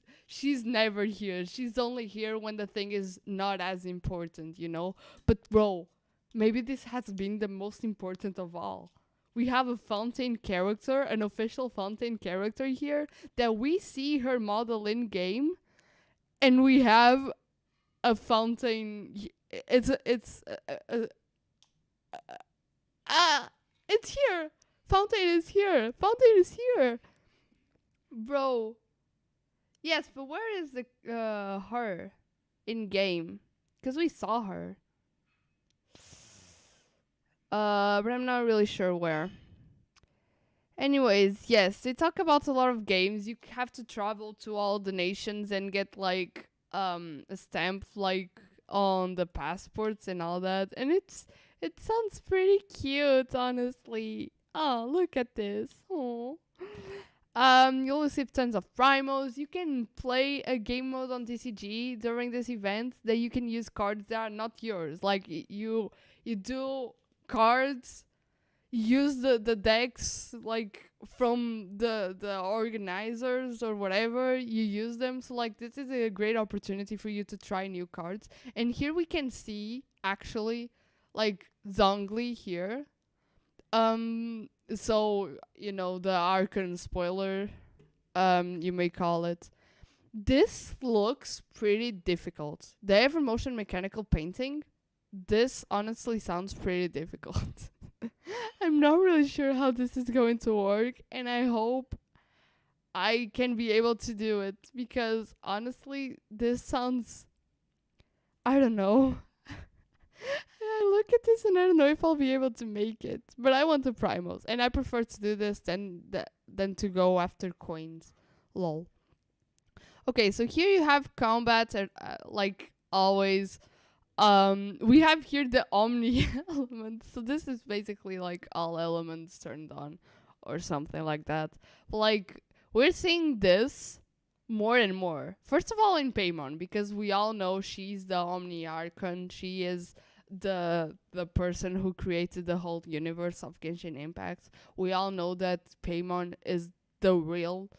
never here. She's only here when the thing is not as important, you know? But bro, maybe this has been the most important of all. We have a Fontaine character, an official Fontaine character here, that we see her model in game, and we have a Fontaine. It's here. Fontaine is here. Fontaine is here, bro. Yes, but where is the her in game? Because we saw her. But I'm not really sure where. Anyways, yes, they talk about a lot of games. You have to travel to all the nations and get like a stamp like on the passports and all that. And it sounds pretty cute, honestly. Oh, look at this. Oh. You'll receive tons of primos. You can play a game mode on TCG during this event that you can use cards that are not yours. Like you do cards, use the decks like from the organizers or whatever. You use them. So like this is a great opportunity for you to try new cards. And here we can see actually like Zhongli here. So, you know, the Archon spoiler, you may call it. This looks pretty difficult. The ever motion mechanical painting, this honestly sounds pretty difficult. I'm not really sure how this is going to work, and I hope I can be able to do it, because honestly, this sounds, I don't know. I look at this and I don't know if I'll be able to make it, but I want the primals, and I prefer to do this than to go after coins. Lol. Okay, so here you have combat, like always. We have here the Omni element, so this is basically like all elements turned on, or something like that. But like, we're seeing this more and more. First of all, in Paimon, because we all know she's the Omni Archon. She is the person who created the whole universe of Genshin Impact. We all know that Paimon is the real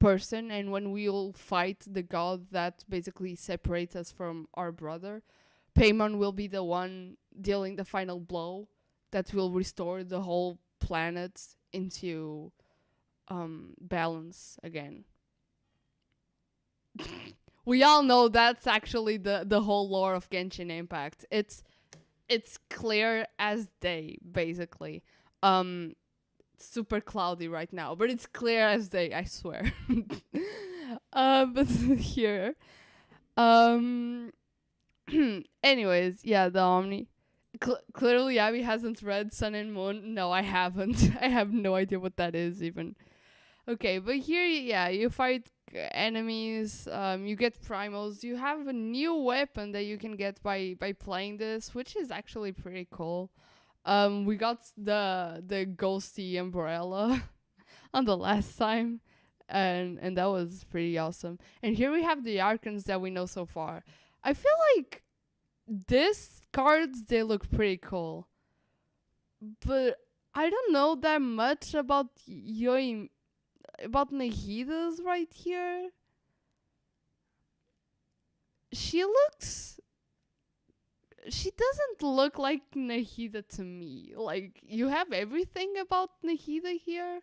person, and when we'll fight the god that basically separates us from our brother, Paimon will be the one dealing the final blow that will restore the whole planet into balance again. We all know that's actually the whole lore of Genshin Impact. It's clear as day, basically. Super cloudy right now, but it's clear as day, I swear. But here, anyways, yeah, the Omni. Clearly, Abby hasn't read Sun and Moon. No, I haven't. I have no idea what that is even. Okay, but here, yeah, you fight enemies. You get primals. You have a new weapon that you can get by playing this, which is actually pretty cool. We got the ghosty umbrella on the last time, and that was pretty awesome. And here we have the Archons that we know so far. I feel like these cards, they look pretty cool, but I don't know that much about Nahida's right here. She doesn't look like Nahida to me. Like, you have everything about Nahida here,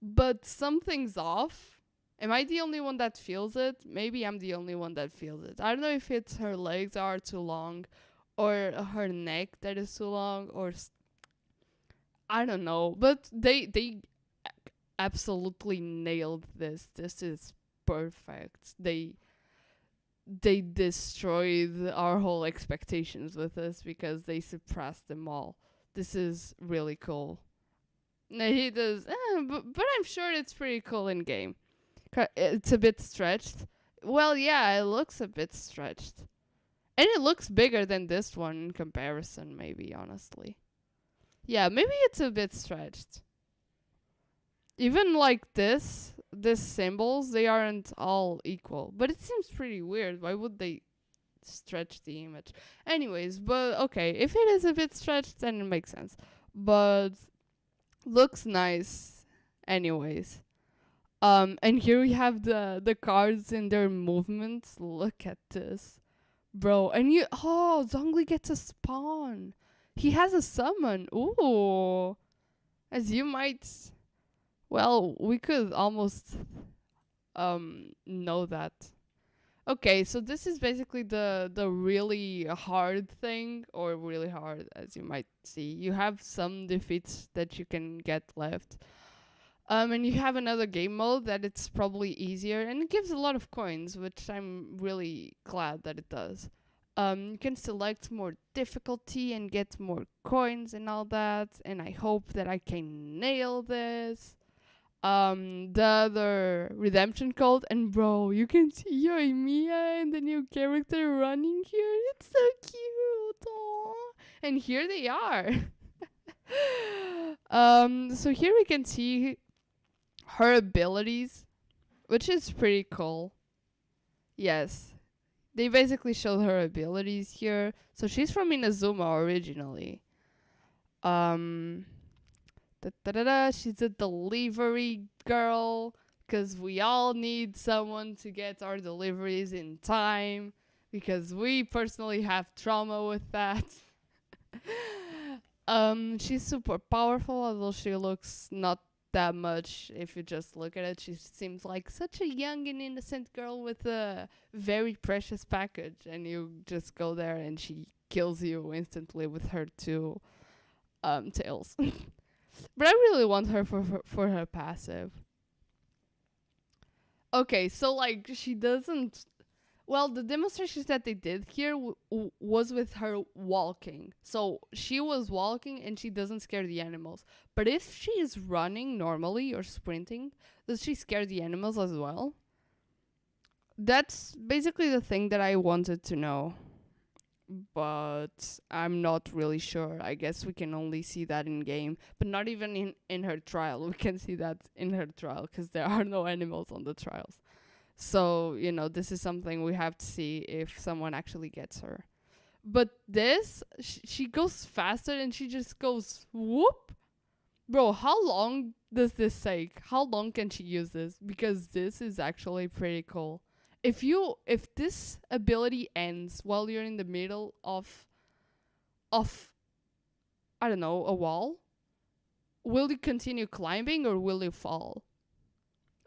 but something's off. Am I the only one that feels it? Maybe I'm the only one that feels it. I don't know if it's her legs are too long, or her neck that is too long, or I don't know. But they absolutely nailed this. This is perfect. They destroyed our whole expectations with this, because they suppressed them all. This is really cool. Nahida's, but I'm sure it's pretty cool in game. It's a bit stretched. Well, yeah, it looks a bit stretched. And it looks bigger than this one in comparison, maybe, honestly. Yeah, maybe it's a bit stretched. Even like these symbols, they aren't all equal. But it seems pretty weird. Why would they stretch the image? Anyways, but okay. If it is a bit stretched, then it makes sense. But looks nice anyways. And here we have the cards and their movements. Look at this. Bro, and Zhongli gets a spawn. He has a summon. Ooh. As you might... Well, we could almost know that. Okay, so this is basically the really hard thing, or really hard, as you might see. You have some defeats that you can get left. And you have another game mode that it's probably easier, and it gives a lot of coins, which I'm really glad that it does. You can select more difficulty and get more coins and all that, and I hope that I can nail this. The other redemption code, and bro, you can see Yoimiya and the new character running here. It's so cute. Aww. And here they are. So here we can see her abilities, which is pretty cool. Yes, they basically show her abilities here. So she's from Inazuma originally. She's a delivery girl, because we all need someone to get our deliveries in time, because we personally have trauma with that. She's super powerful, although she looks not that much if you just look at it. She seems like such a young and innocent girl with a very precious package, and you just go there and she kills you instantly with her two tails. But I really want her for her passive. Okay, so like she doesn't. Well, the demonstrations that they did here was with her walking. So she was walking and she doesn't scare the animals. But if she is running normally or sprinting, does she scare the animals as well? That's basically the thing that I wanted to know. But I'm not really sure. I guess we can only see that in game. But not even in her trial. We can see that in her trial because there are no animals on the trials. So, you know, this is something we have to see if someone actually gets her. But this, she goes faster and she just goes whoop. Bro, how long does this take? How long can she use this? Because this is actually pretty cool. If this ability ends while you're in the middle of I don't know, a wall, will you continue climbing or will you fall?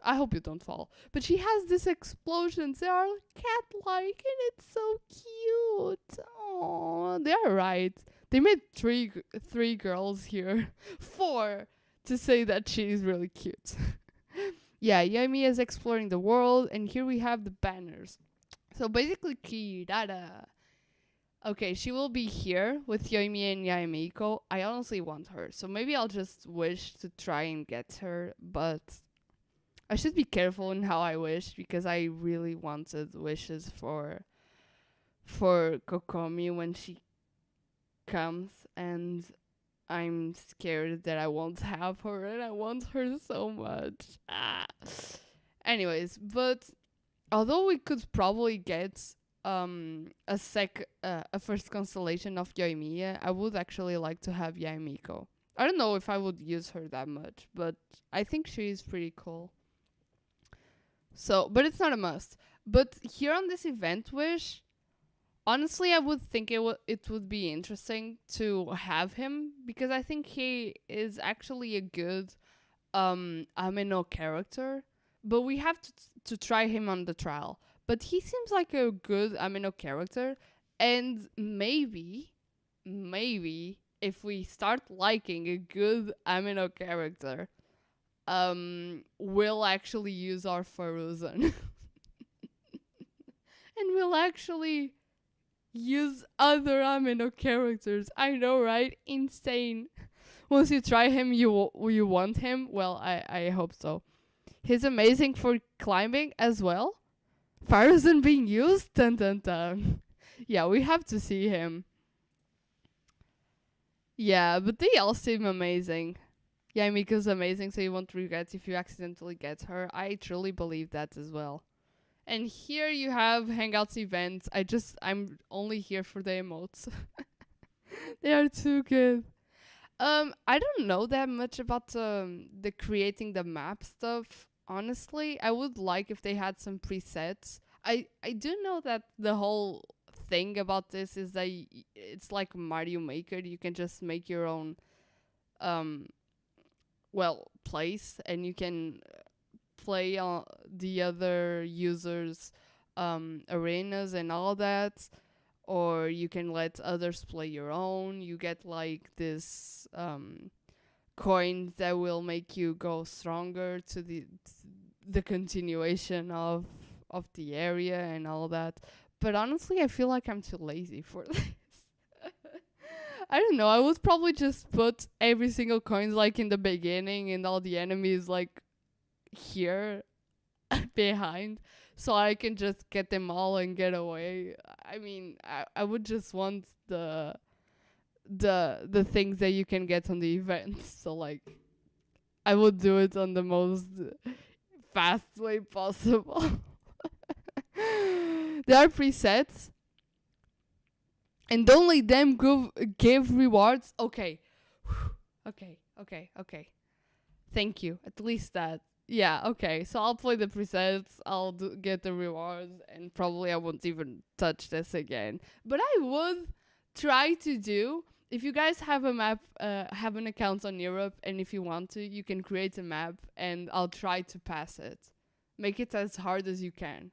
I hope you don't fall. But she has these explosions. They are cat-like and it's so cute. Oh, they are right. They made three girls here. 4 to say that she is really cute. Yeah, Yami is exploring the world, and here we have the banners. So basically, Kirara. Okay, she will be here with Yoimi and Yamiko. I honestly want her, so maybe I'll just wish to try and get her, but I should be careful in how I wish, because I really wanted wishes for Kokomi when she comes, and I'm scared that I won't have her, and I want her so much. Anyways, but although we could probably get a first constellation of Yoimiya, I would actually like to have Yamiko. I don't know if I would use her that much, but I think she is pretty cool. So, but it's not a must. But here on this event wish, honestly, I would think it would be interesting to have him, because I think he is actually a good Amino character. But we have to try him on the trial. But he seems like a good Amino character, and maybe if we start liking a good Amino character, we'll actually use our Faruzan. And we'll actually use other Amino characters. I know, right? Insane. Once you try him, you want him? Well, I hope so. He's amazing for climbing as well. Faruzan being used? Dun dun dun. Yeah, we have to see him. Yeah, but they all seem amazing. Yeah, Miko's amazing, so you won't regret if you accidentally get her. I truly believe that as well. And here you have Hangouts events. I'm only here for the emotes. They are too good. I don't know that much about the creating the map stuff. Honestly, I would like if they had some presets. I do know that the whole thing about this is that it's like Mario Maker. You can just make your own place, and you can play on the other users' arenas and all that, or you can let others play your own. You get like this coins that will make you go stronger to the continuation of the area and all that. But honestly, I feel like I'm too lazy for this. I don't know. I would probably just put every single coin like in the beginning and all the enemies like here behind, so I can just get them all and get away. I mean, I would just want the things that you can get on the event. So like, I would do it on the most fast way possible. There are presets, and only them give rewards. Okay. Okay. Thank you. At least that. Yeah, okay. So I'll play the presets, I'll get the rewards, and probably I won't even touch this again. But I would try to do if you guys have a map, have an account on Europe, and if you want to, you can create a map, and I'll try to pass it. Make it as hard as you can.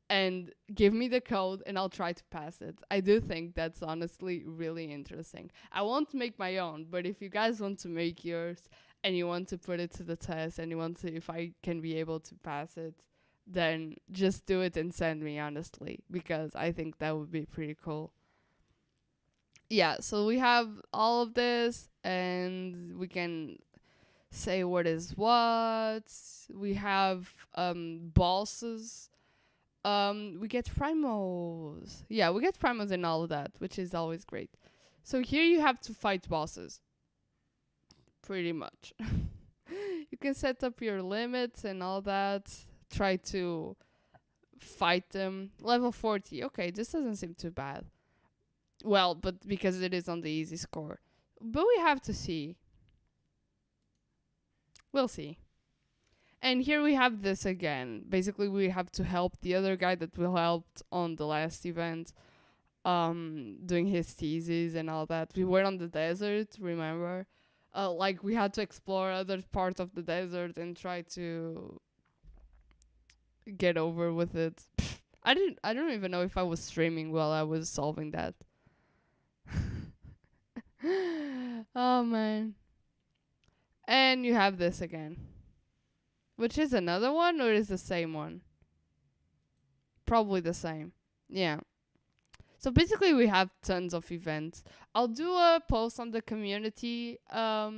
And give me the code, and I'll try to pass it. I do think that's honestly really interesting. I won't make my own, but if you guys want to make yours, and you want to put it to the test, and you want to, if I can be able to pass it, then just do it and send me, honestly, because I think that would be pretty cool. Yeah, so we have all of this, and we can say what is what. We have bosses. We get primos. Yeah, we get primos and all of that, which is always great. So here you have to fight bosses. Pretty much. You can set up your limits and all that. Try to fight them. Level 40. Okay, this doesn't seem too bad. Well, but because it is on the easy score. But we have to see. We'll see. And here we have this again. Basically, we have to help the other guy that we helped on the last event. Doing his thesis and all that. We were on the desert, remember? Like, we had to explore other parts of the desert and try to get over with it. I don't even know if I was streaming while I was solving that. Oh man. And you have this again. Which is another one, or is the same one? Probably the same. Yeah. So basically we have tons of events. I'll do a post on the community tab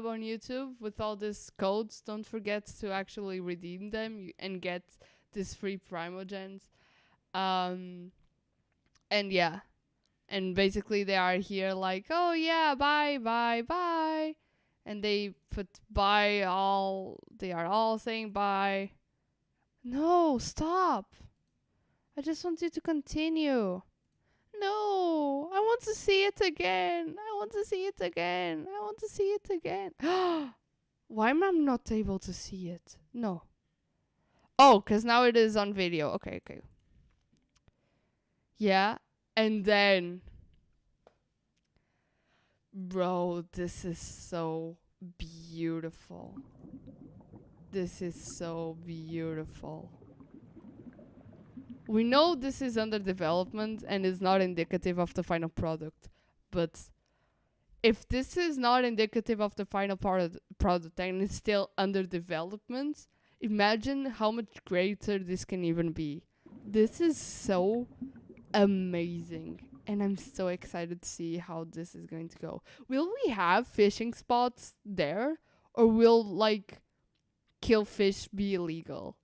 on YouTube with all these codes. Don't forget to actually redeem them and get these free primogens. And yeah. And basically they are here like, oh yeah, bye, bye, bye. And they put bye all, they are all saying bye. No, stop. I just want you to continue. No, I want to see it again. I want to see it again. I want to see it again. Why am I not able to see it? No. Oh, because now it is on video. Okay, okay. Yeah, and then... Bro, this is so beautiful. This is so beautiful. We know this is under development and is not indicative of the final product, but if this is not indicative of the final product and it's still under development, imagine how much greater this can even be. This is so amazing, and I'm so excited to see how this is going to go. Will we have fishing spots there, or will, like, kill fish be illegal?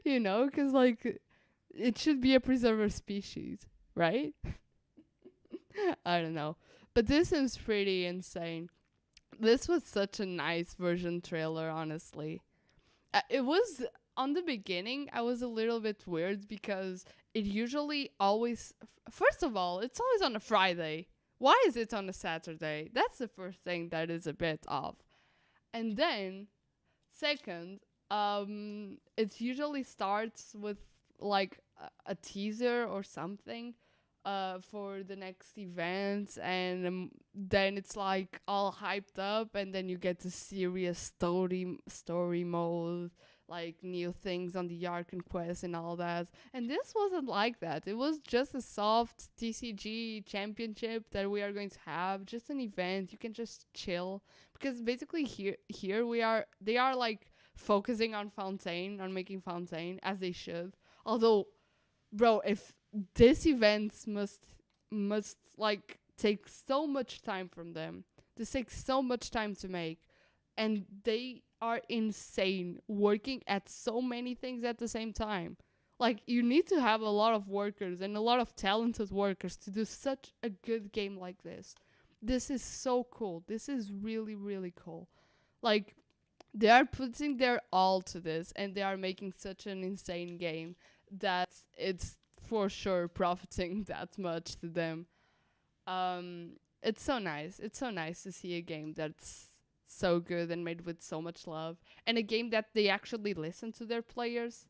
You know, because, like, it should be a preserved species, right? I don't know. But this is pretty insane. This was such a nice version trailer, honestly. It was, on the beginning, I was a little bit weird because it usually always... First of all, it's always on a Friday. Why is it on a Saturday? That's the first thing that is a bit off. And then, second... it usually starts with like a teaser or something for the next event, and then it's like all hyped up, and then you get the serious story mode, like new things on the Ark and Quest and all that. And this wasn't like that. It was just a soft TCG championship that we are going to have, just an event. You can just chill, because basically here they are like focusing on Fontaine, on making Fontaine, as they should. Although, bro, if this event must like take so much time from them, this takes so much time to make, and they are insane working at so many things at the same time. Like, you need to have a lot of workers and a lot of talented workers to do such a good game like this. This is so cool. This is really, really cool. Like, they are putting their all to this, and they are making such an insane game that it's for sure profiting that much to them. It's so nice. It's so nice to see a game that's so good and made with so much love, and a game that they actually listen to their players.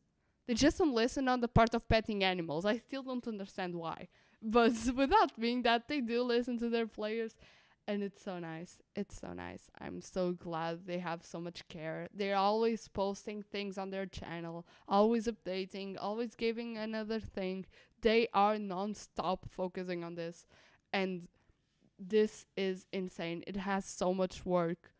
They just don't listen on the part of petting animals. I still don't understand why. But without being that, they do listen to their players. And it's so nice. It's so nice. I'm so glad they have so much care. They're always posting things on their channel, always updating, always giving another thing. They are non-stop focusing on this. And this is insane. It has so much work.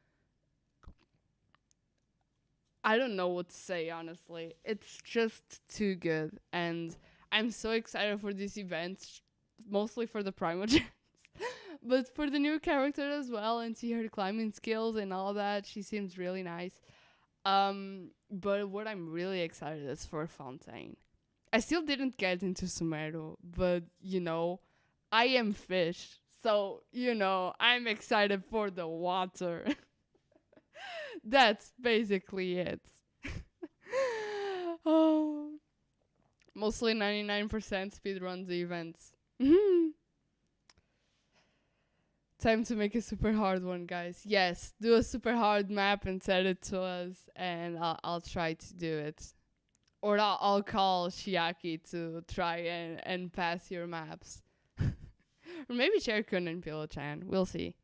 I don't know what to say, honestly. It's just too good. And I'm so excited for this event, mostly for the Primogens. But for the new character as well, and see her climbing skills and all that, she seems really nice. But what I'm really excited is for Fontaine. I still didn't get into Sumeru, but you know, I am fish, so you know, I'm excited for the water. That's basically it. Oh, mostly 99% speedrun the events. Time to make a super hard one, guys. Yes, do a super hard map and send it to us, and I'll try to do it. Or I'll call Shiaki to try and pass your maps. Or maybe Cherkun and Pillow-chan. We'll see.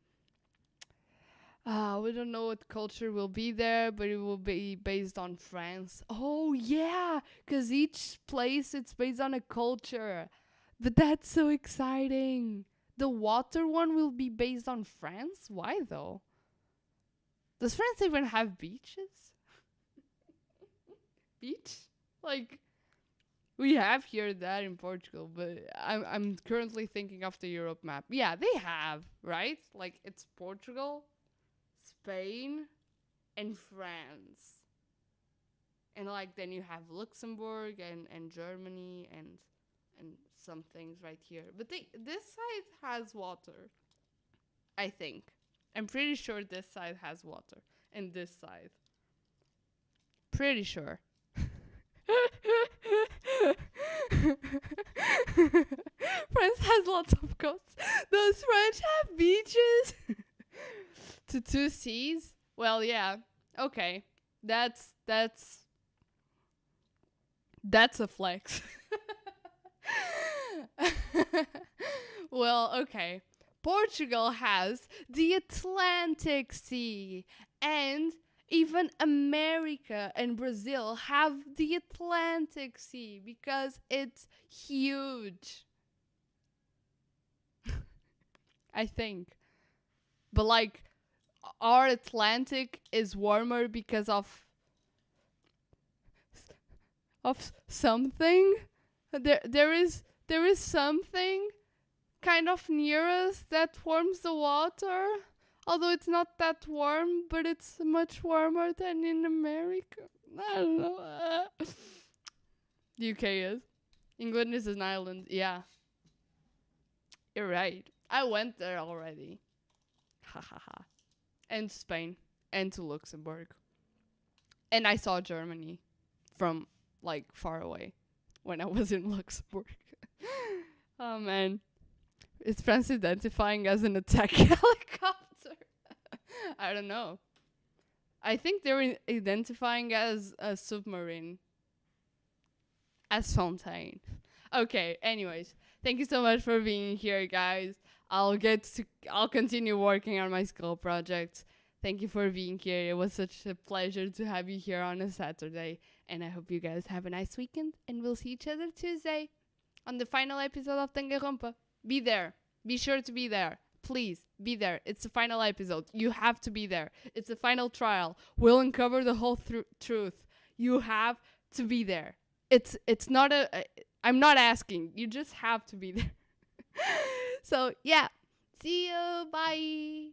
We don't know what culture will be there, but it will be based on France. Oh, yeah, because each place, it's based on a culture. But that's so exciting. The water one will be based on France? Why, though? Does France even have beaches? Beach? Like, we have here that in Portugal, but I'm currently thinking of the Europe map. Yeah, they have, right? Like, it's Portugal, Spain, and France. And, like, then you have Luxembourg and Germany and some things right here. But this side has water, I think. I'm pretty sure this side has water. And this side. Pretty sure. France has lots of coasts. Does France have beaches? To two seas? Well, yeah. Okay. That's a flex. Well, okay. Portugal has the Atlantic Sea, and even America and Brazil have the Atlantic Sea because it's huge. I think. But like, our Atlantic is warmer because of something. There is something kind of near us that warms the water. Although it's not that warm, but it's much warmer than in America. I don't know. The UK is. England is an island. Yeah. You're right. I went there already. Ha ha ha. And Spain. And to Luxembourg. And I saw Germany from, like, far away when I was in Luxembourg. Oh, man. Is France identifying as an attack helicopter? I don't know. I think they're identifying as a submarine. As Fontaine. Okay, anyways. Thank you so much for being here, guys. I'll continue working on my school projects. Thank you for being here. It was such a pleasure to have you here on a Saturday. And I hope you guys have a nice weekend. And we'll see each other Tuesday on the final episode of Tangarompa. Be there. Be sure to be there. Please, be there. It's the final episode. You have to be there. It's the final trial. We'll uncover the whole truth. You have to be there. It's not I'm not asking. You just have to be there. So, yeah. See you. Bye.